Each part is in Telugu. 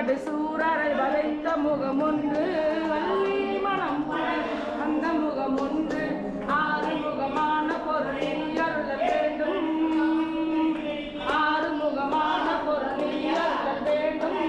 படு சூரரை வளைத்த முகம் ஒன்று வள்ளி மனம் அந்த முகம் ஒன்று ஆறு முகமான பொருளில் அருள வேண்டும் ஆறு முகமான பொருளில் அருள வேண்டும்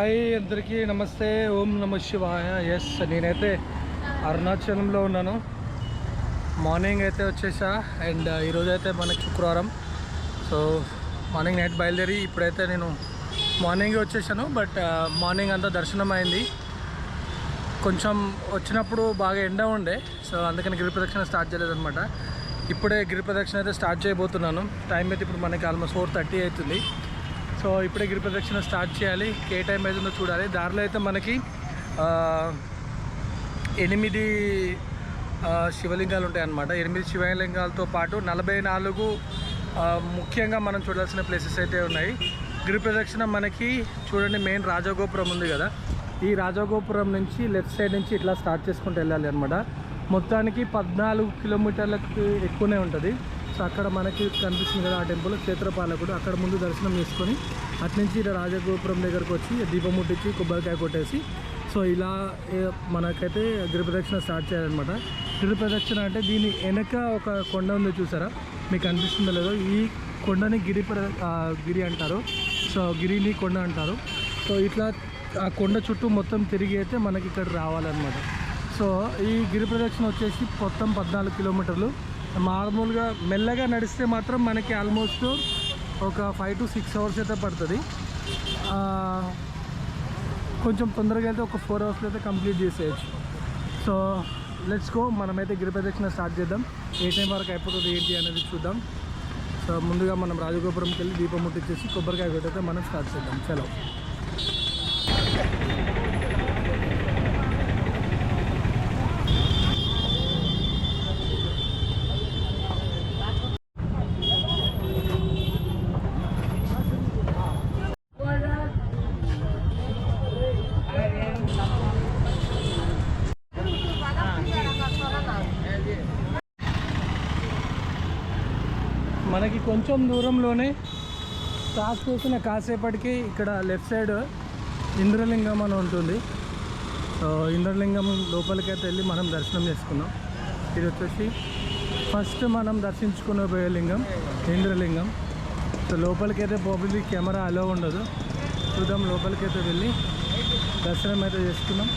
హాయ్ అందరికీ నమస్తే, ఓం నమ శివాయ. ఎస్, నేనైతే అరుణాచలంలో ఉన్నాను. మార్నింగ్ అయితే వచ్చేసా. అండ్ ఈరోజు అయితే మనకి శుక్రవారం. సో మార్నింగ్ నైట్ బయలుదేరి ఇప్పుడైతే నేను మార్నింగే వచ్చేసాను. బట్ మార్నింగ్ అంతా దర్శనం అయింది. కొంచెం వచ్చినప్పుడు బాగా ఎండ ఉండే, సో అందుకని గిరి ప్రదక్షిణ స్టార్ట్ చేయలేదన్నమాట. ఇప్పుడే గిరి ప్రదక్షిణ అయితే స్టార్ట్ చేయబోతున్నాను. టైం అయితే ఇప్పుడు మనకి ఆల్మోస్ట్ 4:30 అవుతుంది. సో ఇప్పుడే గిరి ప్రదక్షిణ స్టార్ట్ చేయాలి. ఏ టైం అవుతుందో చూడాలి. దారిలో అయితే మనకి 8 శివలింగాలు ఉంటాయి అన్నమాట. 8 శివలింగాలతో పాటు 44 ముఖ్యంగా మనం చూడాల్సిన ప్లేసెస్ అయితే ఉన్నాయి. గిరి ప్రదక్షిణ మనకి చూడండి, మెయిన్ రాజగోపురం ఉంది కదా, ఈ రాజగోపురం నుంచి లెఫ్ట్ సైడ్ నుంచి ఇట్లా స్టార్ట్ చేసుకుంటూ వెళ్ళాలి అనమాట. మొత్తానికి 14 కిలోమీటర్లకు ఎక్కువనే ఉంటుంది. సో అక్కడ మనకి కనిపిస్తుంది కదా ఆ టెంపుల్, క్షేత్రపాలకుడు. అక్కడ ముందు దర్శనం చేసుకొని అట్నుంచి ఇలా రాజగోపురం దగ్గరకు వచ్చి దీపం ముట్టించి కొబ్బరికాయ కొట్టేసి సో ఇలా మనకైతే గిరి ప్రదక్షిణ స్టార్ట్ చేయాలన్నమాట. గిరి ప్రదక్షిణ అంటే దీని వెనక ఒక కొండ ఉంది చూసారా, మీకు అనిపిస్తుందో లేదో. ఈ కొండని గిరి అంటారు. సో గిరిని కొండ అంటారు. సో ఇట్లా ఆ కొండ చుట్టూ మొత్తం తిరిగి అయితే మనకి ఇక్కడ రావాలన్నమాట. సో ఈ గిరి ప్రదక్షిణ వచ్చేసి మొత్తం 14 కిలోమీటర్లు. మామూలుగా మెల్లగా నడిస్తే మాత్రం మనకి ఆల్మోస్ట్ ఒక 5 to 6 అవర్స్ అయితే పడుతుంది. కొంచెం తొందరగా అయితే ఒక 4 అవర్స్లో అయితే కంప్లీట్ చేసేయచ్చు. సో లెట్స్ గో, మనమైతే గిరి ప్రదక్షిణ స్టార్ట్ చేద్దాం. ఏ టైం వరకు అయిపోతుంది ఏంటి అనేది చూద్దాం. సో ముందుగా మనం రాజగోపురంకి వెళ్ళి దీపం ముట్టించేసి కొబ్బరికాయ కొట్టయితే మనం స్టార్ట్ చేద్దాం. చలో. మనకి కొంచెం దూరంలోనే క్రాస్ చేసిన కాసేపటికి ఇక్కడ లెఫ్ట్ సైడ్ ఇంద్రలింగం అని ఉంటుంది. సో ఇంద్రలింగం లోపలికైతే వెళ్ళి మనం దర్శనం చేసుకున్నాం. ఇది వచ్చేసి ఫస్ట్ మనం దర్శించుకునే లింగం ఇంద్రలింగం. సో లోపలికైతే పబ్లిక్ కెమెరా అలో ఉండదు. చూద్దాం, లోపలికైతే వెళ్ళి దర్శనం అయితే చేసుకున్నాం.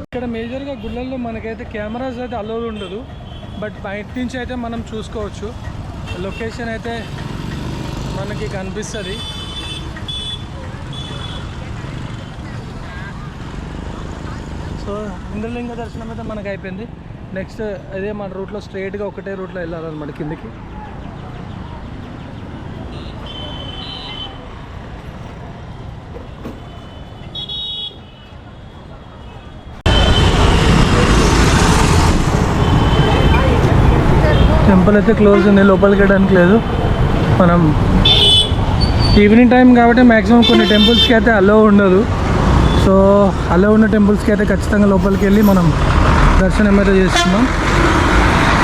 ఇక్కడ మేజర్గా గుళ్ళల్లో మనకైతే కెమెరాస్ అయితే అలౌడ్ ఉండదు. బట్ బయట నుంచి అయితే మనం చూసుకోవచ్చు. లొకేషన్ అయితే మనకి కనిపిస్తుంది. సో ఇంద్రలింగ దర్శనం అయితే మనకు అయిపోయింది. నెక్స్ట్ అదే మన రూట్లో స్ట్రైట్గా ఒకటే రూట్లో వెళ్ళాలన్నమాట కిందికి. టెంపుల్ అయితే క్లోజ్ ఉంది, లోపలికి వెళ్ళడానికి లేదు. మనం ఈవినింగ్ టైం కాబట్టి మ్యాక్సిమం కొన్ని టెంపుల్స్కి అయితే అలో ఉండదు. సో అలో ఉన్న టెంపుల్స్కి అయితే ఖచ్చితంగా లోపలికి వెళ్ళి మనం దర్శనం అయితే చేసుకున్నాం.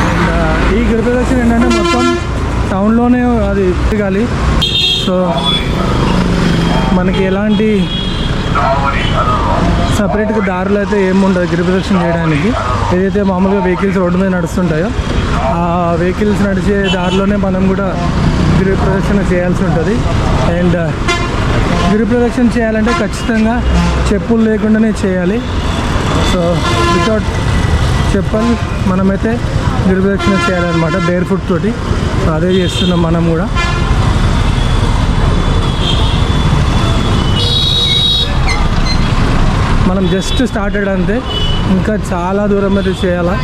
అండ్ ఈ గిరి ప్రదక్షిణ ఏంటంటే మొత్తం టౌన్లోనే అది తిరగాలి. సో మనకి ఎలాంటి సపరేట్గా దారులు అయితే ఏముండదు గిరి ప్రదక్షిణ చేయడానికి. ఏదైతే మామూలుగా వెహికల్స్ రోడ్డు మీద నడుస్తుంటాయో ఆ వెహికల్స్ నడిచే దారిలోనే మనం కూడా గిరి ప్రదక్షిణ చేయాల్సి ఉంటుంది. అండ్ గిరి ప్రదక్షిణ చేయాలంటే ఖచ్చితంగా చెప్పులు లేకుండానే చేయాలి. సో వితౌట్ చెప్పల్ మనమైతే గిరి ప్రదక్షిణ చేయాలన్నమాట, బేర్ ఫుట్ తోటి. సో అదే చేస్తున్నాం మనం కూడా. మనం జస్ట్ స్టార్టెడ్ అంతే, ఇంకా చాలా దూరం అయితే చేయాలా.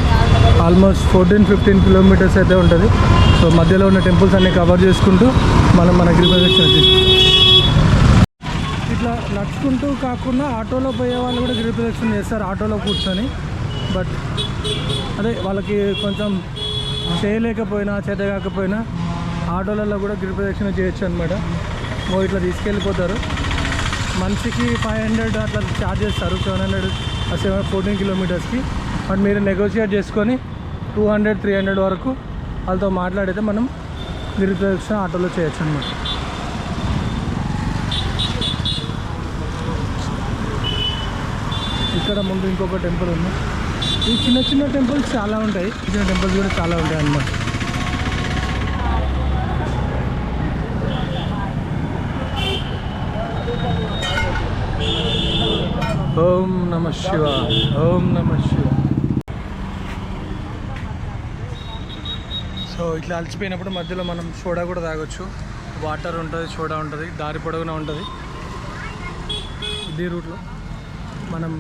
ఆల్మోస్ట్ 14-15 కిలోమీటర్స్ అయితే ఉంటుంది. సో మధ్యలో ఉన్న టెంపుల్స్ అన్నీ కవర్ చేసుకుంటూ మనం మన గిరి ప్రదక్షిణ ఇట్లా నడుచుకుంటూ కాకుండా ఆటోలో పోయే వాళ్ళు కూడా గిరి ప్రదక్షిణ చేస్తారు, ఆటోలో కూర్చొని. బట్ అదే వాళ్ళకి కొంచెం చేయలేకపోయినా చేత కాకపోయినా ఆటోలలో కూడా గిరి ప్రదక్షిణ చేయొచ్చు అనమాట. ఇట్లా తీసుకెళ్ళిపోతారు. మనిషికి 500 అట్లా ఛార్జ్ చేస్తారు, 14 కిలోమీటర్స్కి. బట్ మీరు నెగోషియేట్ చేసుకొని 200-300 వరకు వాళ్ళతో మాట్లాడితే మనం గిరి ప్రదక్షిణ ఆటోలో చేయొచ్చు అనమాట. ఇక్కడ ముందు ఇంకొక టెంపుల్ ఉంది. ఈ చిన్న చిన్న టెంపుల్స్ చాలా ఉంటాయి, చిన్న టెంపుల్స్ కూడా చాలా ఉంటాయి అన్నమాట. ఓం నమః శివాయ, ఓం నమః శివాయ. సో ఇట్లా అలసిపోయినప్పుడు మధ్యలో మనం సోడా కూడా తాగొచ్చు. వాటర్ ఉంటుంది, సోడా ఉంటుంది, దారి పొడవునా ఉంటుంది. ఇదే రూట్లో మనం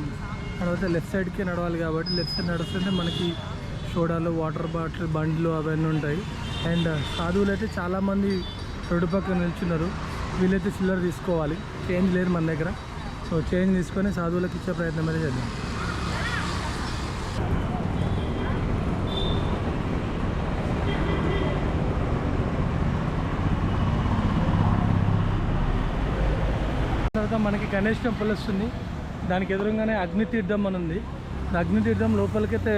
నడితే లెఫ్ట్ సైడ్కి నడవాలి కాబట్టి లెఫ్ట్ సైడ్ నడుస్తుంటే మనకి సోడాలు, వాటర్ బాటిల్, బండ్లు అవన్నీ ఉంటాయి. అండ్ సాధువులు అయితే చాలామంది రోడ్డు పక్కన నిల్చున్నారు. వీళ్ళైతే చిల్లర తీసుకోవాలి, చేంజ్ లేదు మన దగ్గర. సో చేంజ్ తీసుకొని సాధువులకు ఇచ్చే ప్రయత్నం అయితే చేద్దాం. తర్వాత మనకి గణేష్ టెంపుల్ వస్తుంది. దానికి ఎదురుగానే అగ్నితీర్థం అని ఉంది. అగ్నితీర్థం లోపలికైతే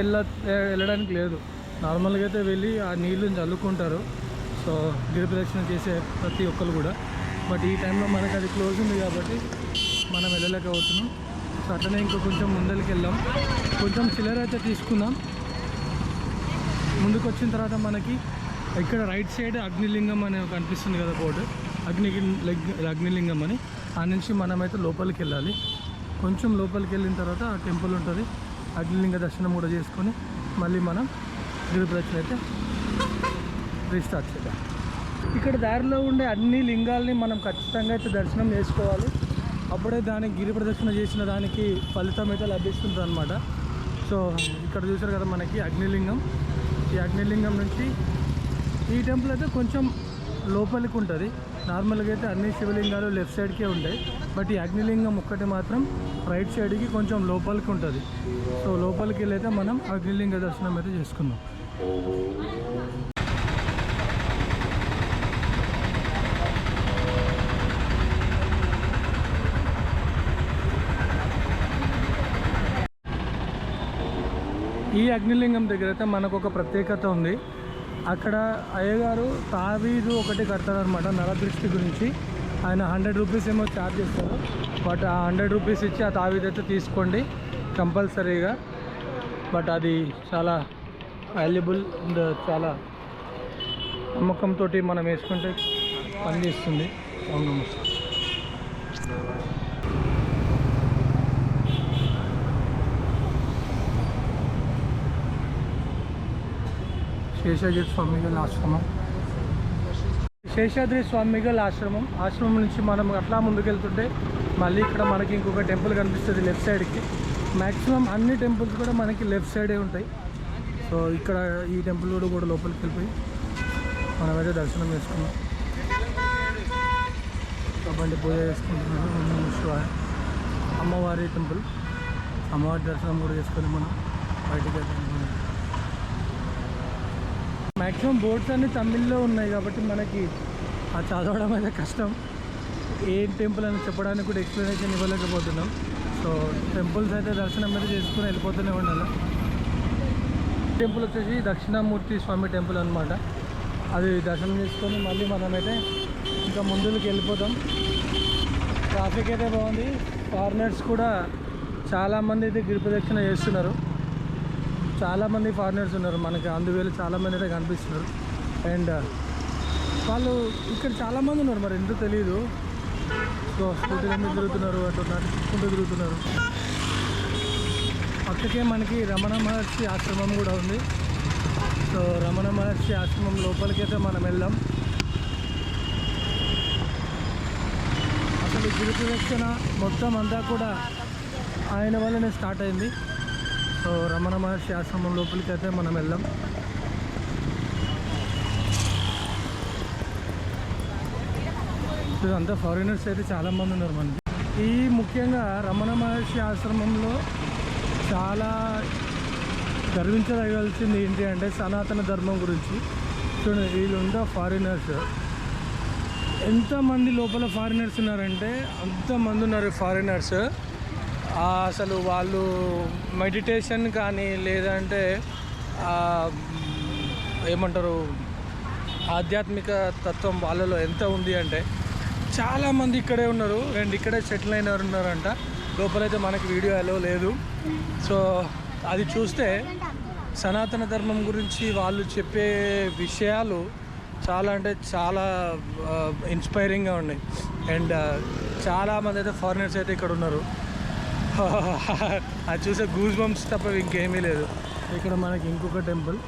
వెళ్ళడానికి లేదు. నార్మల్గా అయితే వెళ్ళి ఆ నీళ్ళని చల్లుకుంటారు. సో గిరి ప్రదక్షిణ చేసే ప్రతి ఒక్కరు కూడా. బట్ ఈ టైంలో మనకి అది క్లోజ్ ఉంది కాబట్టి మనం వెళ్ళలేకపోతున్నాం. సో అట్లనే ఇంకో కొంచెం ముందరికి వెళ్దాం, కొంచెం చిల్లర అయితే తీసుకుందాం. ముందుకు వచ్చిన తర్వాత మనకి ఇక్కడ రైట్ సైడ్ అగ్నిలింగం అని కనిపిస్తుంది కదా బోర్డు, అగ్నిలింగం అని. ఆ నుంచి మనమైతే లోపలికి వెళ్ళాలి. కొంచెం లోపలికి వెళ్ళిన తర్వాత ఆ టెంపుల్ ఉంటుంది. అగ్నిలింగ దర్శనం కూడా చేసుకొని మళ్ళీ మనం గిరి ప్రదక్షిణ అయితే రీస్టార్ట్ చేద్దాం. ఇక్కడ దారిలో ఉండే అన్ని లింగాల్ని మనం ఖచ్చితంగా అయితే దర్శనం చేసుకోవాలి. అప్పుడే దానికి గిరి ప్రదక్షిణ చేసిన దానికి ఫలితం అయితే లభిస్తుంది అనమాట. సో ఇక్కడ చూసారు కదా మనకి అగ్నిలింగం. ఈ అగ్నిలింగం నుంచి ఈ టెంపుల్ అయితే కొంచెం లోపలికి ఉంటుంది. నార్మల్గా అయితే అన్ని శివలింగాలు లెఫ్ట్ సైడ్కే ఉంటాయి. బట్ ఈ అగ్నిలింగం ఒక్కటి మాత్రం రైట్ సైడ్కి కొంచెం లోపలికి ఉంటుంది. సో లోపలికి వెళ్ళైతే మనం అగ్నిలింగ దర్శనం అయితే చేసుకుందాం. ఈ అగ్నిలింగం దగ్గర అయితే మనకు ఒక ప్రత్యేకత ఉంది. అక్కడ అయ్యగారు తావీదు ఒకటి కడతారనమాట నరదృష్టి గురించి. ఆయన 100 రూపీస్ ఏమో ఛార్జ్ చేస్తారు. బట్ ఆ 100 రూపీస్ ఇచ్చి ఆ తావీదు అయితే తీసుకోండి కంపల్సరీగా. బట్ అది చాలా వాల్యుబుల్ అండ్ చాలా నమ్మకంతో మనం వేసుకుంటే పనిచేస్తుంది. అవును. శేషాద్రి స్వామిగల్ ఆశ్రమం. శేషాద్రి స్వామిగల్ ఆశ్రమం నుంచి మనం అట్లా ముందుకెళ్తుంటే మళ్ళీ ఇక్కడ మనకి ఇంకొక టెంపుల్ కనిపిస్తుంది లెఫ్ట్ సైడ్కి. మ్యాక్సిమం అన్ని టెంపుల్స్ కూడా మనకి లెఫ్ట్ సైడే ఉంటాయి. సో ఇక్కడ ఈ టెంపుల్ కూడా లోపలికి వెళ్ళిపోయి మనమైతే దర్శనం చేసుకున్నాం. కాబట్టి పూజ చేసుకుంటున్నాము. అమ్మవారి టెంపుల్, అమ్మవారి దర్శనం కూడా చేసుకొని మనం బయటికి వెళ్తున్నాం. మ్యాక్సిమం బోర్డ్స్ అన్నీ తమిళ్లో ఉన్నాయి కాబట్టి మనకి అది చదవడం అయితే కష్టం. ఏం టెంపుల్ అని చెప్పడానికి కూడా ఎక్స్ప్లెనేషన్ ఇవ్వలేకపోతున్నాం. సో టెంపుల్స్ అయితే దర్శనం అయితే చేసుకుని వెళ్ళిపోతూనే ఉండాలి. టెంపుల్ వచ్చేసి దక్షిణామూర్తి స్వామి టెంపుల్ అనమాట. అది దర్శనం చేసుకొని మళ్ళీ మనమైతే ఇంకా ముందుకు వెళ్ళిపోతాం. ట్రాఫిక్ అయితే బాగుంది. ఫారినర్స్ కూడా చాలామంది అయితే గిరి ప్రదక్షిణ చేస్తున్నారు. చాలామంది ఫారినర్స్ ఉన్నారు మనకి అందువేళ చాలామంది అయితే కనిపిస్తున్నారు. అండ్ వాళ్ళు ఇక్కడ చాలామంది ఉన్నారు, మరి ఎందుకు తెలియదు. సో స్కూటీల మీద తిరుగుతున్నారు, అటు నడుచుకుంటూ తిరుగుతున్నారు. పక్కకే మనకి రమణ మహర్షి ఆశ్రమం కూడా ఉంది. సో రమణ మహర్షి ఆశ్రమం లోపలికైతే మనం వెళ్దాం. అసలు గిరి ప్రదక్షిణ మొత్తం అంతా కూడా ఆయన వల్లనే స్టార్ట్ అయింది. సో రమణ మహర్షి ఆశ్రమం లోపలికి అయితే మనం వెళ్దాం. అంతా ఫారినర్స్ అయితే చాలామంది ఉన్నారు మనకి. ఈ ముఖ్యంగా రమణ మహర్షి ఆశ్రమంలో చాలా గర్వించదగాల్సింది ఏంటి అంటే సనాతన ధర్మం గురించి. చూడండి వీళ్ళుందా ఫారినర్స్, ఎంతమంది లోపల ఫారినర్స్ ఉన్నారంటే అంతమంది ఉన్నారు ఫారినర్స్. అసలు వాళ్ళు మెడిటేషన్ కానీ లేదంటే ఏమంటారు ఆధ్యాత్మిక తత్వం వాళ్ళలో ఎంత ఉంది అంటే చాలామంది ఇక్కడే ఉన్నారు. అండ్ ఇక్కడే సెటిల్ అయిన ఉన్నారంట. లోపలైతే మనకి వీడియో అలో లేదు. సో అది చూస్తే సనాతన ధర్మం గురించి వాళ్ళు చెప్పే విషయాలు చాలా అంటే చాలా ఇన్స్పైరింగ్గా ఉన్నాయి. అండ్ చాలామంది అయితే ఫారినర్స్ అయితే ఇక్కడ ఉన్నారు. అది చూసే గూస్ బంప్స్ తప్ప ఇంకేమీ లేదు. ఇక్కడ మనకి ఇంకొక టెంపుల్,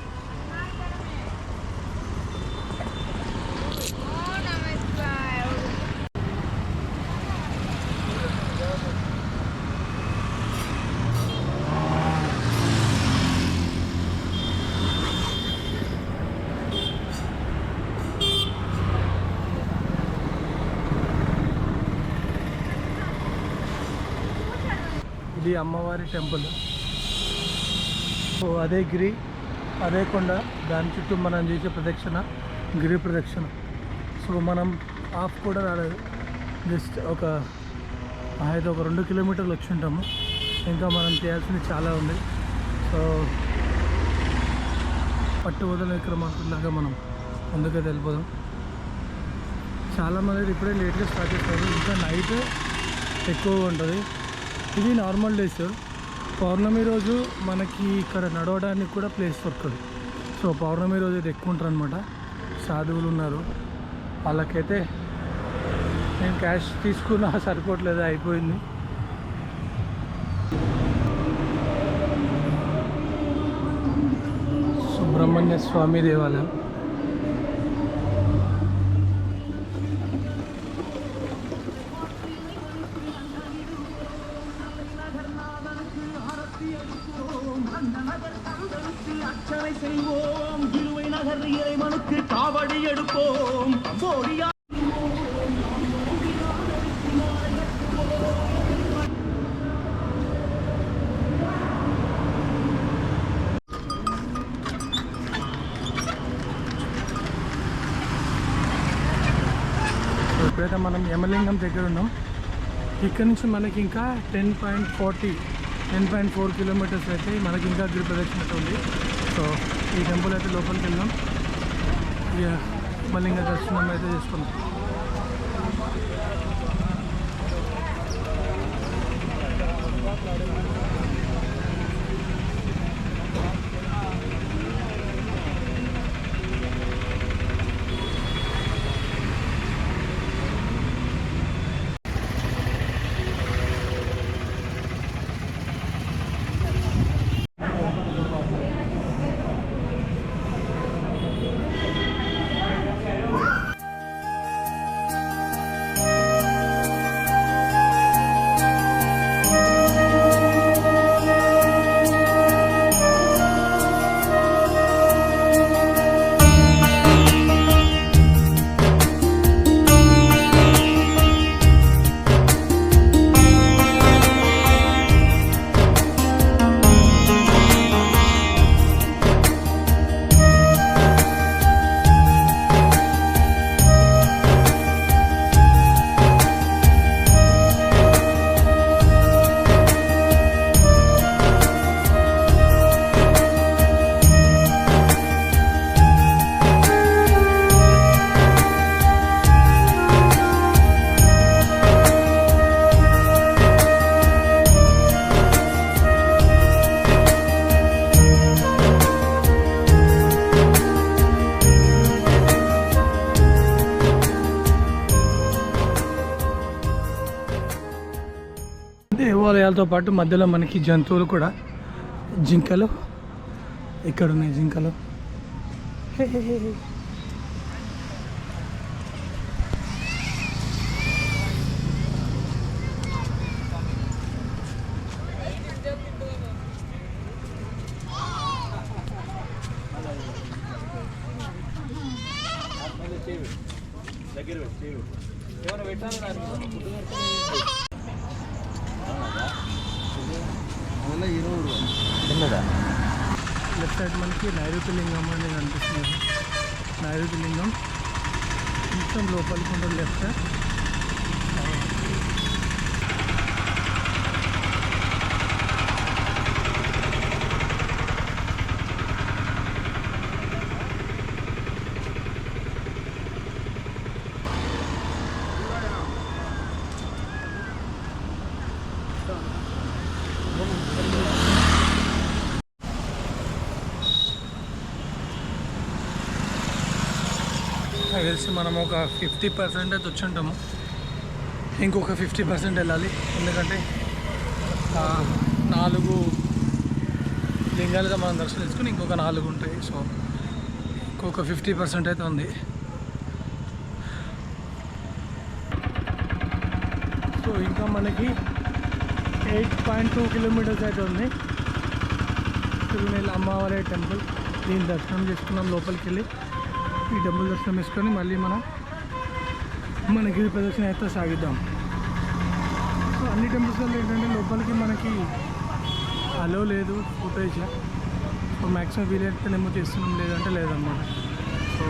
ఇది అమ్మవారి టెంపుల్. సో అదే గిరి, అదే కొండ, దాని చుట్టూ మనం చేసే ప్రదక్షిణ గిరి ప్రదక్షిణ. సో మనం హాఫ్ కూడా రాలేదు, జస్ట్ ఒక 2 కిలోమీటర్లు వచ్చి ఉంటాము. ఇంకా మనం చేయాల్సింది చాలా ఉంది. సో పట్టు వదల విక్రమార్కులాగా మనం ముందుకైతే వెళ్ళిపోదాం. చాలామంది ఇప్పుడే లేట్గా స్టార్ట్ చేస్తారు, ఇంకా నైట్ ఎక్కువగా ఉంటుంది. ఇది నార్మల్ డేస్. పౌర్ణమి రోజు మనకి ఇక్కడ నడవడానికి కూడా ప్లేస్ దొరకదు. సో పౌర్ణమి రోజు అయితే ఎక్కువ ఉంటారు అనమాట. సాధువులు ఉన్నారు, వాళ్ళకైతే నేను క్యాష్ తీసుకున్నా సరిపోవట్లేదు, అయిపోయింది. సుబ్రహ్మణ్య స్వామి దేవాలయం. அர்ச்சனை செய்வோம், இருவை நகர் இறைவனுக்கு காவடி எடுப்போம். ఇప్పుడైతే మనం యమలింగం దగ్గర ఉన్నాం. ఇక్కడ నుంచి మనకి ఇంకా 10.4 కిలోమీటర్స్ అయితే మనకి ఇంకా గిరి ప్రదక్షిణ ఉంది. సో ఈ టెంపుల్ అయితే లోపలికి వెళ్దాం, ఇక యమలింగ దర్శనం అయితే చేసుకున్నాం. దేవాలయాలతో పాటు మధ్యలో మనకి జంతువులు కూడా, జింకలు ఇక్కడ ఉన్నాయి. జింకలు లెఫ్ట్ సైడ్ మనకి నైరుతి లింగం అనేది కనిపిస్తుంది. నైరుతి లింగం కొంచెం లోపలికి ఉంటుంది లెఫ్ట్ సైడ్. తెలిసి మనం ఒక 50% అయితే వచ్చి ఉంటాము. ఇంకొక 50% వెళ్ళాలి, ఎందుకంటే 4 లింగాలుగా మనం దర్శనం చేసుకుని ఇంకొక 4 ఉంటాయి. సో ఇంకొక 50% అయితే ఉంది. సో ఇంకా మనకి 8.2 కిలోమీటర్స్ అయితే ఉంది. తిరుమల అమ్మవారి టెంపుల్, దీని దర్శనం చేసుకున్నాం. లోపలికి వెళ్ళి ఈ టెంపుల్ దర్శనం చేసుకొని మళ్ళీ మన గిరి ప్రదక్షిణ అయితే సాగిద్దాం. సో అన్ని టెంపుల్స్లో ఏంటంటే లోపలికి మనకి అలో లేదు ఫుటేజ్. సో మ్యాక్సిమం వీలైతేనేమో చేస్తున్నాం, లేదంటే లేదన్నమాట. సో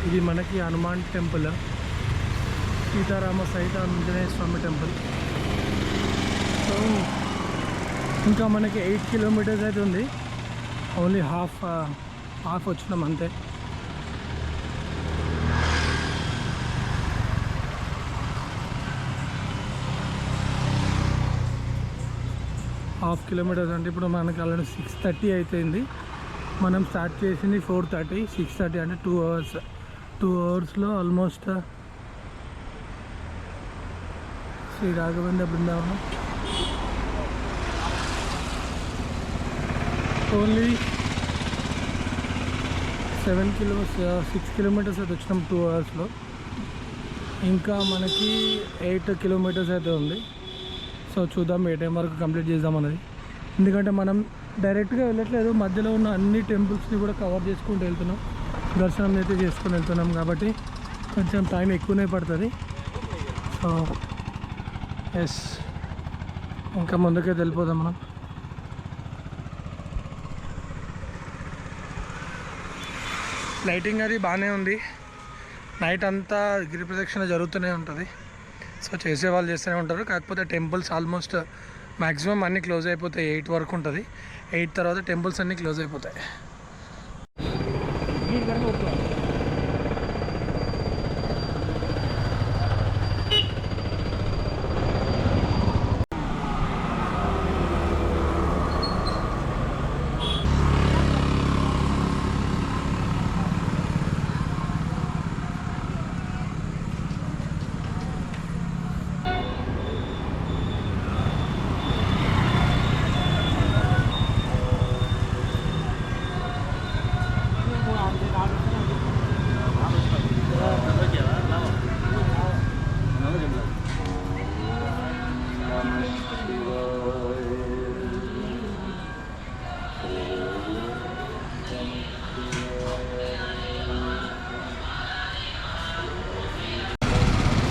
ఇది మనకి హనుమాన్ టెంపుల్, సీతారామ సహిత ఆంజనేయ స్వామి టెంపుల్. సో ఇంకా మనకి 8 కిలోమీటర్స్ అయితే ఉంది. ఓన్లీ హాఫ్ వచ్చినాం అంతే. హాఫ్ కిలోమీటర్స్ అంటే ఇప్పుడు మనకి ఆల్రెడీ 6:30 అయిపోయింది. మనం స్టార్ట్ చేసింది 4:30, 6:30 అంటే 2 అవర్స్. 2 అవర్స్లో almost Shri Raghavendra Brindavanam only 6 kilometres అయితే వచ్చినాం 2 అవర్స్లో. ఇంకా మనకి 8 కిలోమీటర్స్ అయితే ఉంది. సో చూద్దాం ఏ టైం వరకు కంప్లీట్ చేద్దాం అన్నది. ఎందుకంటే మనం డైరెక్ట్గా వెళ్ళట్లేదు, మధ్యలో ఉన్న అన్ని టెంపుల్స్ని కూడా కవర్ చేసుకుంటూ వెళ్తున్నాం, దర్శనం అయితే చేసుకుని వెళ్తున్నాం. కాబట్టి కొంచెం టైం ఎక్కువనే పడుతుంది. సో ఎస్, ఇంకా ముందుకే వెళ్ళిపోదాం మనం. లైటింగ్ అది బాగానే ఉంది. నైట్ అంతా గిరి ప్రదక్షిణ జరుగుతూనే ఉంటుంది. సో చేసేవాళ్ళు చేస్తూనే ఉంటారు. కాకపోతే టెంపుల్స్ ఆల్మోస్ట్ మ్యాక్సిమం అన్నీ క్లోజ్ అయిపోతాయి. 8 వరకు ఉంటుంది. 8 తర్వాత టెంపుల్స్ అన్నీ క్లోజ్ అయిపోతాయి.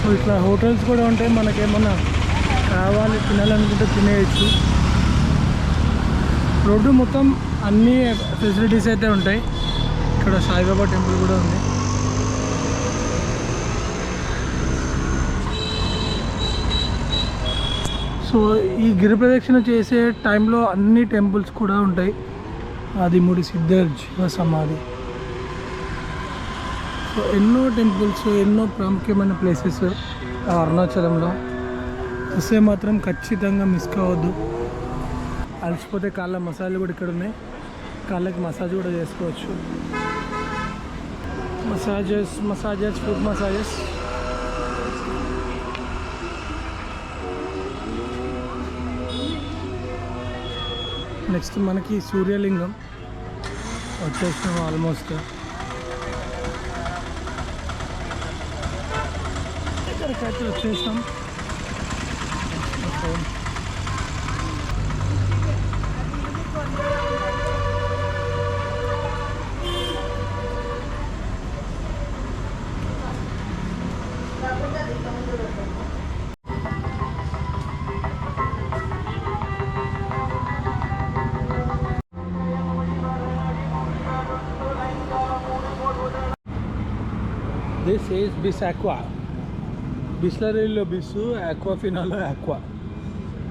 సో ఇట్లా హోటల్స్ కూడా ఉంటాయి, మనకేమన్నా కావాలి తినాలనుకుంటే తినేయచ్చు. రోడ్డు మొత్తం అన్ని ఫెసిలిటీస్ అయితే ఉంటాయి. ఇక్కడ సాయిబాబా టెంపుల్ కూడా ఉంది. సో ఈ గిరి ప్రదక్షిణ చేసే టైంలో అన్ని టెంపుల్స్ కూడా ఉంటాయి. ఆదిమూడి సిద్ధర్ జీవ సమాధి, సో ఎన్నో టెంపుల్స్, ఎన్నో ప్రాముఖ్యమైన ప్లేసెస్ అరుణాచలంలో. వస్తే మాత్రం ఖచ్చితంగా మిస్ కావద్దు. అలసిపోతే కాళ్ళ మసాజ్లు కూడా ఇక్కడ ఉన్నాయి, కాళ్ళకి మసాజ్ కూడా చేసుకోవచ్చు. Massages food massages. నెక్స్ట్ మనకి సూర్యలింగం వచ్చేసినాం ఆల్మోస్ట్. ఇక్కడికైతే వచ్చేసాం. This is Bis Aqua. బిస్లరీలో బిస్సు, ఆక్వాఫినాలో ఆక్వా.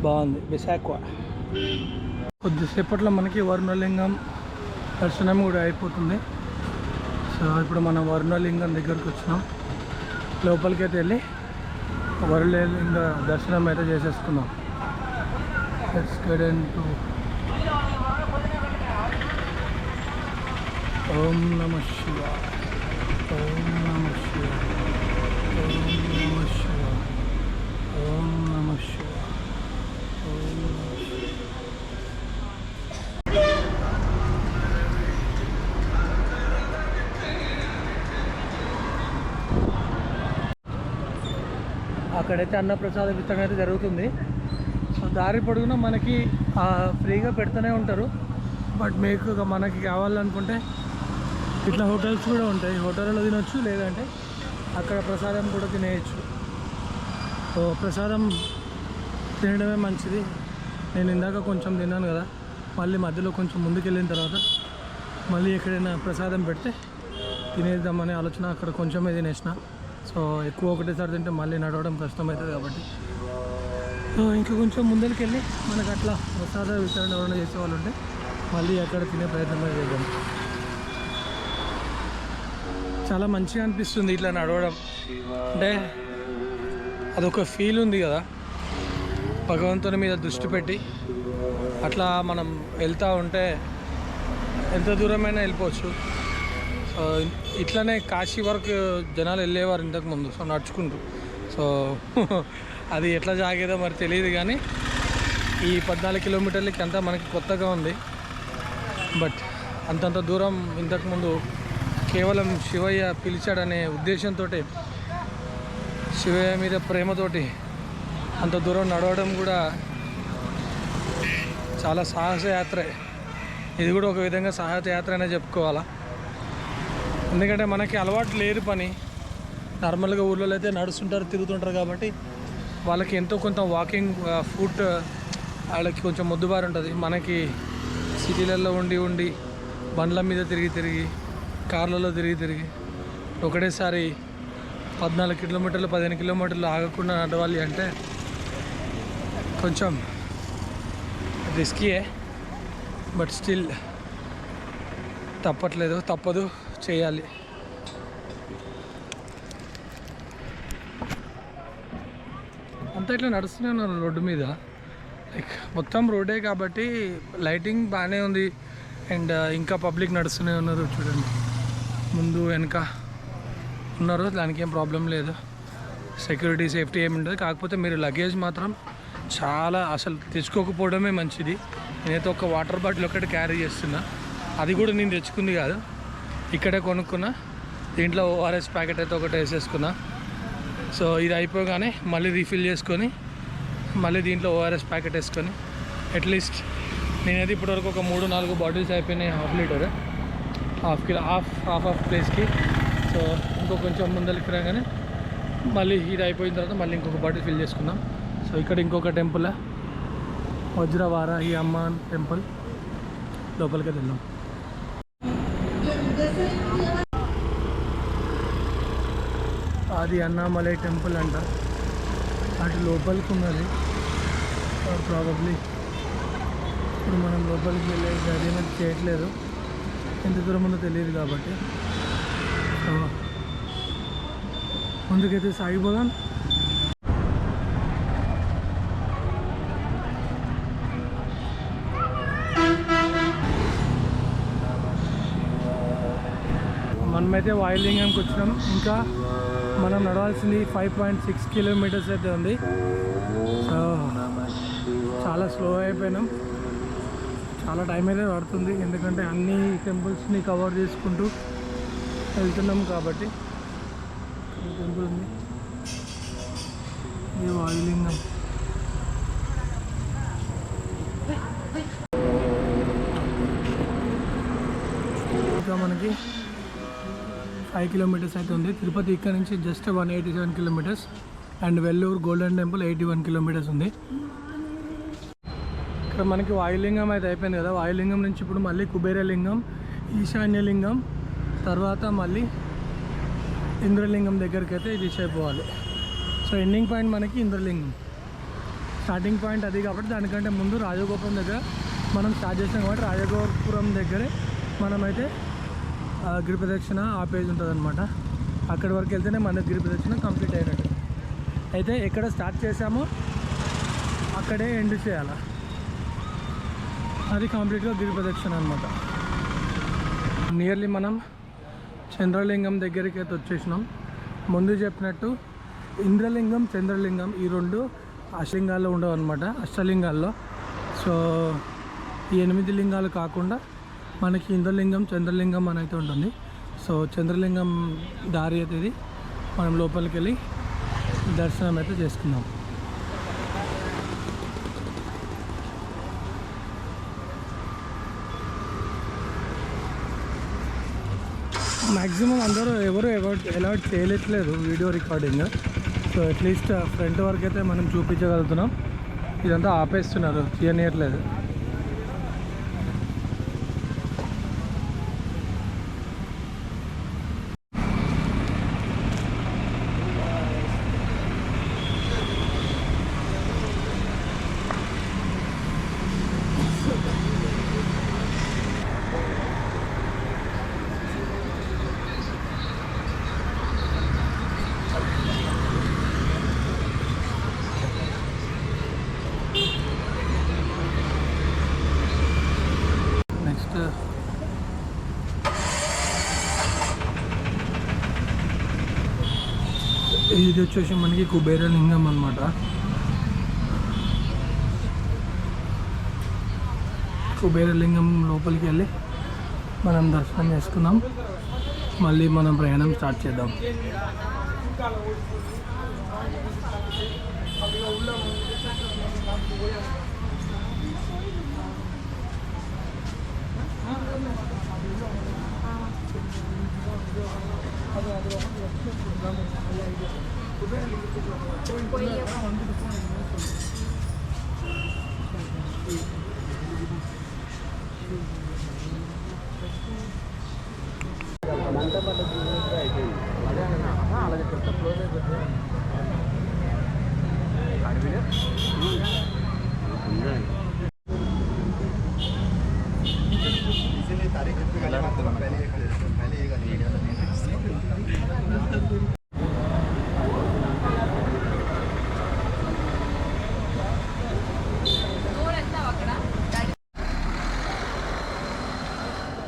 బాగుంది బిస్ ఆక్వా. కొద్దిసేపట్లో మనకి వరుణలింగం దర్శనం కూడా అయిపోతుంది. సో ఇప్పుడు మనం వరుణలింగం దగ్గరకు వచ్చినాం. లోపలికి అయితే వెళ్ళి వరుణలింగ దర్శనం అయితే చేసేసుకున్నాం. లెట్స్ గెట్ ఇంటు ఓం నమః శివాయ, ఓం నమః శివాయ, ఓం నమః శివాయ, ఓం నమః శివాయ, ఓం నమః శివాయ. అక్కడైతే అన్నప్రసాద వితరణ అయితే జరుగుతుంది. సో దారి పొడుగునా మనకి ఫ్రీగా పెడుతూనే ఉంటారు. బట్ మీకు మనకి కావాలనుకుంటే ఇట్లా హోటల్స్ కూడా ఉంటాయి, హోటల్లో తినొచ్చు, లేదంటే అక్కడ ప్రసాదం కూడా తినేయచ్చు. సో ప్రసాదం తినడమే మంచిది. నేను ఇందాక కొంచెం తిన్నాను కదా, మళ్ళీ మధ్యలో కొంచెం ముందుకు వెళ్ళిన తర్వాత మళ్ళీ ఎక్కడైనా ప్రసాదం పెడితే తినేద్దామనే ఆలోచన, అక్కడ కొంచెమే తినేసిన. సో ఎక్కువ ఒకటేసారి తింటే మళ్ళీ నడవడం కష్టమవుతుంది కాబట్టి ఇంకా కొంచెం ముందరికి వెళ్ళి మనకు అట్లా ప్రసాద వితరణ ఎవరైనా చేసేవాళ్ళు ఉంటే మళ్ళీ అక్కడ తినే ప్రయత్నం చేద్దాం. చాలా మంచిగా అనిపిస్తుంది ఇట్లా నడవడం. అంటే అదొక ఫీల్ ఉంది కదా, భగవంతుని మీద దృష్టి పెట్టి అట్లా మనం వెళ్తూ ఉంటే ఎంత దూరమైనా వెళ్ళిపోవచ్చు. సో ఇట్లానే కాశీ వరకు జనాలు వెళ్ళేవారు ఇంతకుముందు, సో నడుచుకుంటూ. సో అది ఎట్లా జాగేదో మరి తెలియదు, కానీ ఈ 14 కిలోమీటర్లకి అంతా మనకి కొత్తగా ఉంది. బట్ అంతంత దూరం ఇంతకుముందు కేవలం శివయ్య పిలిచాడనే ఉద్దేశంతో, శివయ్య మీద ప్రేమతోటి అంత దూరం నడవడం కూడా చాలా సాహస యాత్రే. ఇది కూడా ఒక విధంగా సాహస యాత్ర అనే చెప్పుకోవాలా. ఎందుకంటే మనకి అలవాటు లేదు పని. నార్మల్గా ఊళ్ళో అయితే నడుస్తుంటారు, తిరుగుతుంటారు కాబట్టి వాళ్ళకి ఎంతో కొంత వాకింగ్ ఫుట్ వాళ్ళకి కొంచెం మొద్దుబారి ఉంటుంది. మనకి సిటీలలో ఉండి బండ్ల మీద తిరిగి కార్లలో తిరిగి ఒకటేసారి 14 కిలోమీటర్లు 15 కిలోమీటర్లు ఆగకుండా నడవాలి అంటే కొంచెం రిస్కీయే. బట్ స్టిల్ తప్పదు, చేయాలి. అంతా ఇట్లా నడుస్తూనే ఉన్నారు రోడ్డు మీద. లైక్ మొత్తం రోడ్డే కాబట్టి లైటింగ్ బాగానే ఉంది. అండ్ ఇంకా పబ్లిక్ నడుస్తూనే ఉన్నారు. చూడండి, ముందు వెనక ఉన్నారు, దానికి ఏం ప్రాబ్లం లేదు. సెక్యూరిటీ సేఫ్టీ ఏమి ఉండదు. కాకపోతే మీరు లగేజ్ మాత్రం చాలా అసలు తెచ్చుకోకపోవడమే మంచిది. నేనైతే ఒక వాటర్ బాటిల్ ఒకటి క్యారీ చేస్తున్నా. అది కూడా నేను తెచ్చుకుంది కాదు, ఇక్కడే కొనుక్కున్నా. దీంట్లో ఓఆర్ఎస్ ప్యాకెట్ అయితే ఒకటి వేసేసుకున్నా. సో ఇది అయిపోగానే మళ్ళీ రీఫిల్ చేసుకొని మళ్ళీ దీంట్లో ఓఆర్ఎస్ ప్యాకెట్ వేసుకొని అట్లీస్ట్ నేనైతే ఇప్పటివరకు ఒక 3-4 బాటిల్స్ అయిపోయినాయి, హాఫ్ లీటర్, హాఫ్ ప్లేస్కి. సో ఇంకో కొంచెం ముందరికి రాగానే మళ్ళీ ఇది అయిపోయిన తర్వాత మళ్ళీ ఇంకొక బాటిల్ ఫిల్ చేసుకుందాం. సో ఇక్కడ ఇంకొక టెంపుల్, వజ్రవారాహి అమ్మ టెంపుల్, లోపలికి వెళ్దాం. అది అన్నామలై టెంపుల్ అంట, అటు లోపలికి ఉన్నది. ప్రాబబ్లీ ఇప్పుడు మనం లోపలికి వెళ్ళేది అదేమీ చేయట్లేదు, ఎంత దూరం ఉందో తెలియదు కాబట్టి. ముందుకైతే సాగిపోదాం. మనమైతే వాయులింగంకి వచ్చినాం. ఇంకా మనం నడవాల్సింది 5.6 కిలోమీటర్స్ అయితే ఉంది. సో చాలా స్లో అయిపోయినాం, చాలా టైం అయితే పడుతుంది. ఎందుకంటే అన్ని టెంపుల్స్ని కవర్ చేసుకుంటూ వెళ్తున్నాం కాబట్టి. టెంపుల్ ఉంది, ఇది వాయులింగం. ఇంకా మనకి 5 కిలోమీటర్స్ అయితే ఉంది. తిరుపతి ఇక్కడ నుంచి just 187 kilometres. And Vellore golden temple 81 kilometres ఉంది. ఇక్కడ మనకి వాయులింగం అయితే అయిపోయింది కదా. వాయులింగం నుంచి ఇప్పుడు మళ్ళీ కుబేరలింగం, ఈశాన్యలింగం, తర్వాత మళ్ళీ ఇంద్రలింగం దగ్గరికి అయితే రీచ్ అయిపోవాలి. సో ఎండింగ్ పాయింట్ మనకి ఇంద్రలింగం, స్టార్టింగ్ పాయింట్ అది కాబట్టి దానికంటే ముందు రాజగోపురం దగ్గర మనం స్టార్ట్ చేసాం కాబట్టి రాజగోపురం దగ్గరే మనమైతే గిరి ప్రదక్షిణ ఆ పేజ్ ఉంటుంది అనమాట. అక్కడి వరకు వెళ్తేనే మన గిరి ప్రదక్షిణ కంప్లీట్ అయినట్టు. అయితే ఎక్కడ స్టార్ట్ చేసామో అక్కడే ఎండ్ చేయాలి. అది కంప్లీట్గా గిరి ప్రదక్షిణ అనమాట. నియర్లీ మనం చంద్రలింగం దగ్గరికి అయితే వచ్చేసినాం. ముందు చెప్పినట్టు ఇంద్రలింగం, చంద్రలింగం ఈ రెండు అష్టలింగాల్లో ఉండవు అనమాట, అష్టలింగాల్లో. సో ఈ 8 లింగాలు కాకుండా మనకి ఇంద్రలింగం, చంద్రలింగం అని అయితే ఉంటుంది. సో చంద్రలింగం దారి అయితే ఇది. మనం లోపలికి వెళ్ళి దర్శనం అయితే చేసుకుందాం. మ్యాక్సిమం అందరూ ఎవరు అలౌట్ చేయట్లేదు video recording. So at least front వరకు అయితే మనం చూపించగలుగుతున్నాం. ఇదంతా ఆపేస్తున్నారు, తీయనీయట్లేదు. నెక్స్ట్ ఇది వచ్చేసి మనకి కుబేరలింగం అనమాట. కుబేరలింగం లోపలికి వెళ్ళి మనం దర్శనం చేసుకుందాం. మళ్ళీ మనం ప్రయాణం స్టార్ట్ చేద్దాం.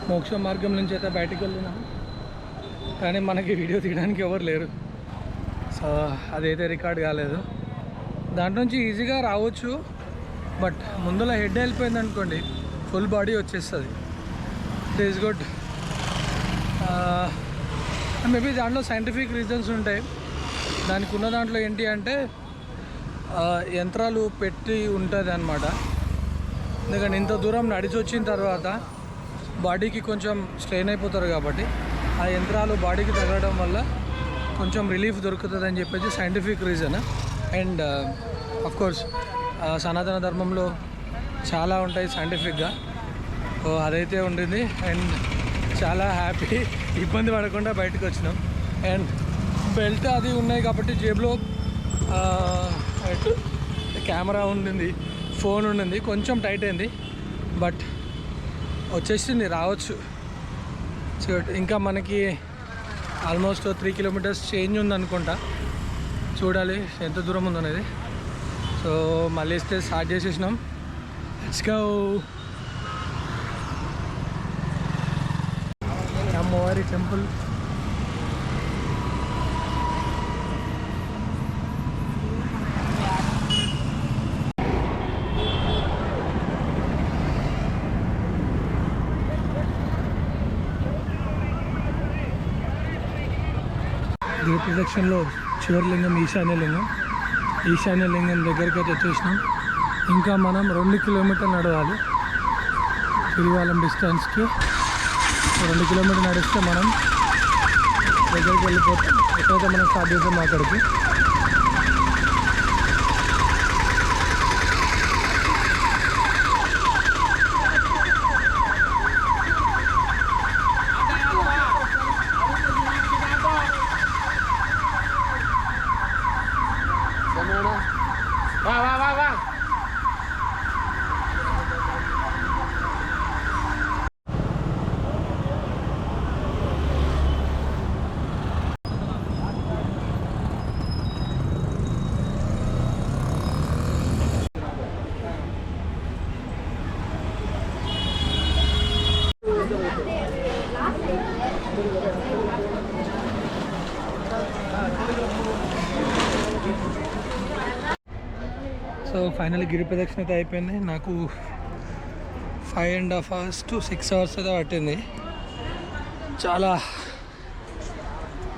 మోక్ష మార్గం నుంచి అయితే బయటకు వెళ్ళినాం, కానీ మనకి వీడియో తీయడానికి ఎవరు లేరు. సో అదైతే రికార్డ్ కాలేదు. దాంట్లో నుంచి ఈజీగా రావచ్చు, బట్ ముందులో హెడ్ వెళ్ళిపోయింది అనుకోండి, ఫుల్ బాడీ వచ్చేస్తుంది. It is good. మేబీ దాంట్లో సైంటిఫిక్ రీజన్స్ ఉంటాయి. దానికి ఉన్న దాంట్లో ఏంటి అంటే యంత్రాలు పెట్టి ఉంటుంది అన్నమాట. ఎందుకంటే ఇంత దూరం నడిచి వచ్చిన తర్వాత బాడీకి కొంచెం స్ట్రెయిన్ అయిపోతారు కాబట్టి ఆ యంత్రాలు బాడీకి తగలడం వల్ల కొంచెం రిలీఫ్ దొరుకుతుంది అని చెప్పేసి సైంటిఫిక్ రీజన్. అండ్ అఫ్కోర్స్ సనాతన ధర్మంలో చాలా ఉంటాయి సైంటిఫిక్గా. సో అదైతే ఉండింది. అండ్ చాలా హ్యాపీ, ఇబ్బంది పడకుండా బయటకు వచ్చినాం. అండ్ బెల్ట్ అది ఉన్నాయి కాబట్టి జేబులో కెమెరా ఉండింది, ఫోన్ ఉండింది. కొంచెం టైట్ అయింది, బట్ వచ్చేసింది, రావచ్చు. సో ఇంకా మనకి ఆల్మోస్ట్ 3 కిలోమీటర్స్ చేంజ్ ఉందనుకుంటా. చూడాలి ఎంత దూరం ఉందనేది. సో మళ్ళీ ఇస్తే స్టార్ట్ చేసేసినాం. Let's go. అమ్మవారి టెంపుల్. గిరి ప్రదక్షిణలో చివరి లింగం ఈశాన్యలింగం దగ్గరికి అయితే వచ్చేసినాం. ఇంకా మనం 2 కిలోమీటర్లు నడవాలి గిరివాలం డిస్టెన్స్కి. 2 కిలోమీటర్లు నడిస్తే మనం దగ్గరికి వెళ్ళిపోతాం. ఎక్కడైతే మనం స్టార్ట్ చేసాం అక్కడికి. సో ఫైనల్ గిరి ప్రదక్షిణ అయితే అయిపోయింది. నాకు 5.5 hours to 6 hours అయితే పట్టింది.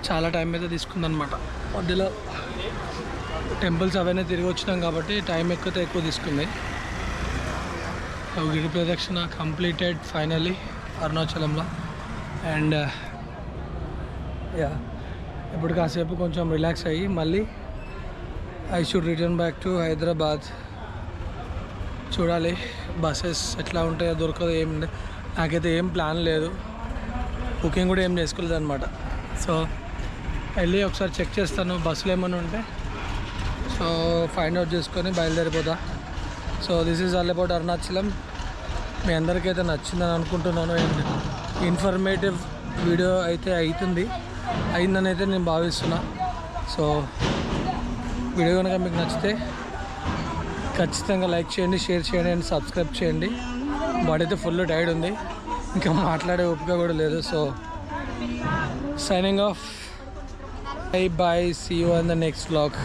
చాలా టైం అయితే తీసుకుందనమాట. మధ్యలో టెంపుల్స్ అవన్నీ తిరిగి వచ్చినాం కాబట్టి టైం ఎక్కువ తీసుకుంది. గిరి ప్రదక్షిణ కంప్లీటెడ్ ఫైనల్లీ అరుణాచలంలో. అండ్ ఇప్పుడు కాసేపు కొంచెం రిలాక్స్ అయ్యి మళ్ళీ I should return back to Hyderabad. చూడాలి బస్సెస్ ఎట్లా ఉంటాయో దొరకదు. నాకైతే ఏం ప్లాన్ లేదు, బుకింగ్ కూడా ఏం చేసుకోలేదు అనమాట. సో వెళ్ళి ఒకసారి చెక్ చేస్తాను బస్సులు ఏమైనా ఉంటే, సో ఫైండ్ అవుట్ చేసుకొని బయలుదేరిపోతా. So this is all about Arunachalam. మీ అందరికైతే నచ్చిందని అనుకుంటున్నాను. అండ్ ఇన్ఫర్మేటివ్ వీడియో అయితే అయిందని అయితే నేను భావిస్తున్నా. సో వీడియో కనుక మీకు నచ్చితే ఖచ్చితంగా లైక్ చేయండి, షేర్ చేయండి అండ్ సబ్స్క్రైబ్ చేయండి. బాడీ అయితే ఫుల్ టైర్డ్ ఉంది, ఇంకా మాట్లాడే ఓపిక కూడా లేదు. So signing off. Bye see you in the next vlog.